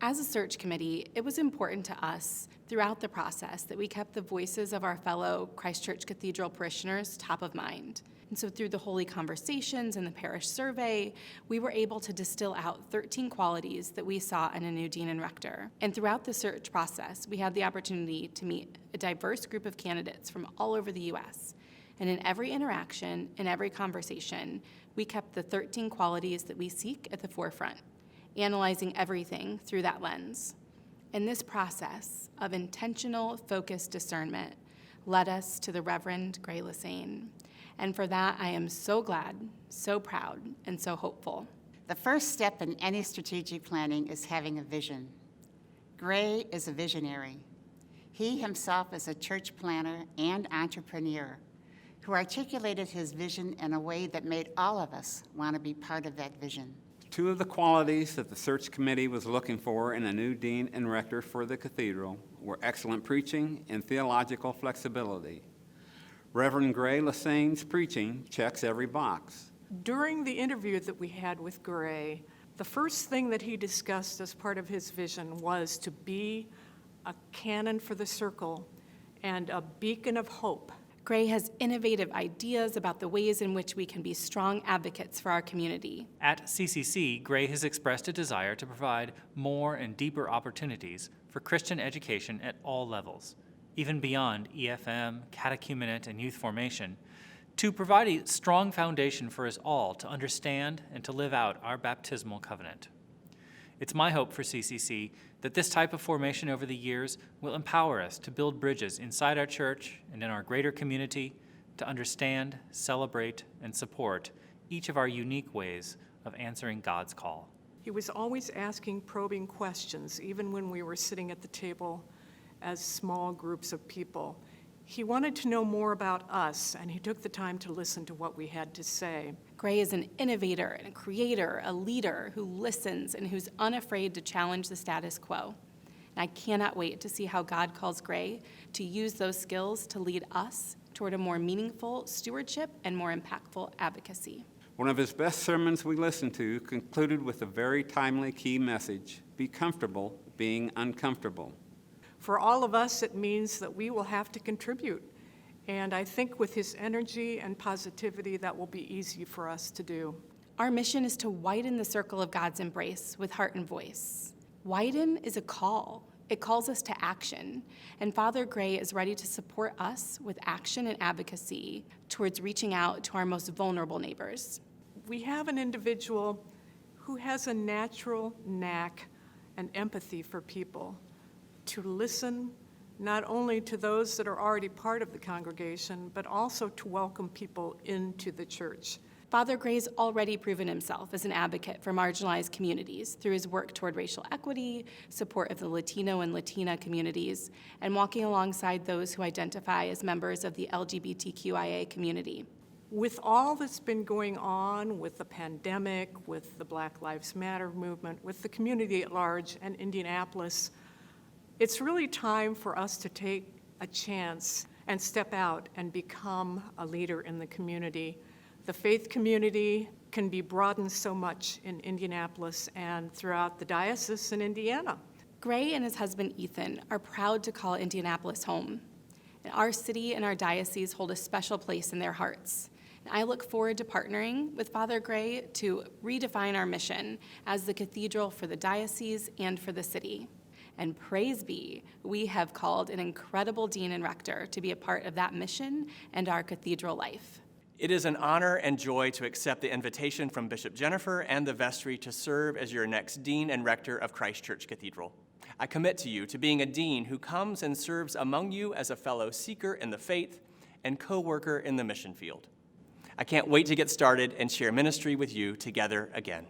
As a search committee, it was important to us throughout the process that we kept the voices of our fellow Christ Church Cathedral parishioners top of mind. And so through the holy conversations and the parish survey, we were able to distill out 13 qualities that we saw in a new dean and rector. And throughout the search process, we had the opportunity to meet a diverse group of candidates from all over the U.S. And in every interaction, in every conversation, we kept the 13 qualities that we seek at the forefront, analyzing everything through that lens. And this process of intentional, focused discernment led us to the Reverend Gray Lesesne. And for that, I am so glad, so proud, and so hopeful. The first step in any strategic planning is having a vision. Gray is a visionary. He himself is a church planner and entrepreneur who articulated his vision in a way that made all of us want to be part of that vision. Two of the qualities that the search committee was looking for in a new dean and rector for the cathedral were excellent preaching and theological flexibility. Reverend Gray Lesesne's preaching checks every box. During the interview that we had with Gray, the first thing that he discussed as part of his vision was to be a cannon for the circle and a beacon of hope. Gray has innovative ideas about the ways in which we can be strong advocates for our community. At CCC, Gray has expressed a desire to provide more and deeper opportunities for Christian education at all levels, even beyond EFM, catechumenate, and youth formation, to provide a strong foundation for us all to understand and to live out our baptismal covenant. It's my hope for CCC that this type of formation over the years will empower us to build bridges inside our church and in our greater community to understand, celebrate, and support each of our unique ways of answering God's call. He was always asking probing questions, even when we were sitting at the table as small groups of people. He wanted to know more about us, and he took the time to listen to what we had to say. Gray is an innovator and a creator, a leader who listens and who's unafraid to challenge the status quo. And I cannot wait to see how God calls Gray to use those skills to lead us toward a more meaningful stewardship and more impactful advocacy. One of his best sermons we listened to concluded with a very timely key message: be comfortable being uncomfortable. For all of us, it means that we will have to contribute. And I think with his energy and positivity, that will be easy for us to do. Our mission is to widen the circle of God's embrace with heart and voice. Widen is a call. It calls us to action. And Father Gray is ready to support us with action and advocacy towards reaching out to our most vulnerable neighbors. We have an individual who has a natural knack and empathy for people, to listen not only to those that are already part of the congregation, but also to welcome people into the church. Father Gray's already proven himself as an advocate for marginalized communities through his work toward racial equity, support of the Latino and Latina communities, and walking alongside those who identify as members of the LGBTQIA community. With all that's been going on with the pandemic, with the Black Lives Matter movement, with the community at large, and Indianapolis, it's really time for us to take a chance and step out and become a leader in the community. The faith community can be broadened so much in Indianapolis and throughout the diocese in Indiana. Gray and his husband Ethan are proud to call Indianapolis home. And our city and our diocese hold a special place in their hearts. And I look forward to partnering with Father Gray to redefine our mission as the cathedral for the diocese and for the city. And praise be, we have called an incredible dean and rector to be a part of that mission and our cathedral life. It is an honor and joy to accept the invitation from Bishop Jennifer and the vestry to serve as your next dean and rector of Christ Church Cathedral. I commit to you to being a dean who comes and serves among you as a fellow seeker in the faith and co-worker in the mission field. I can't wait to get started and share ministry with you together again.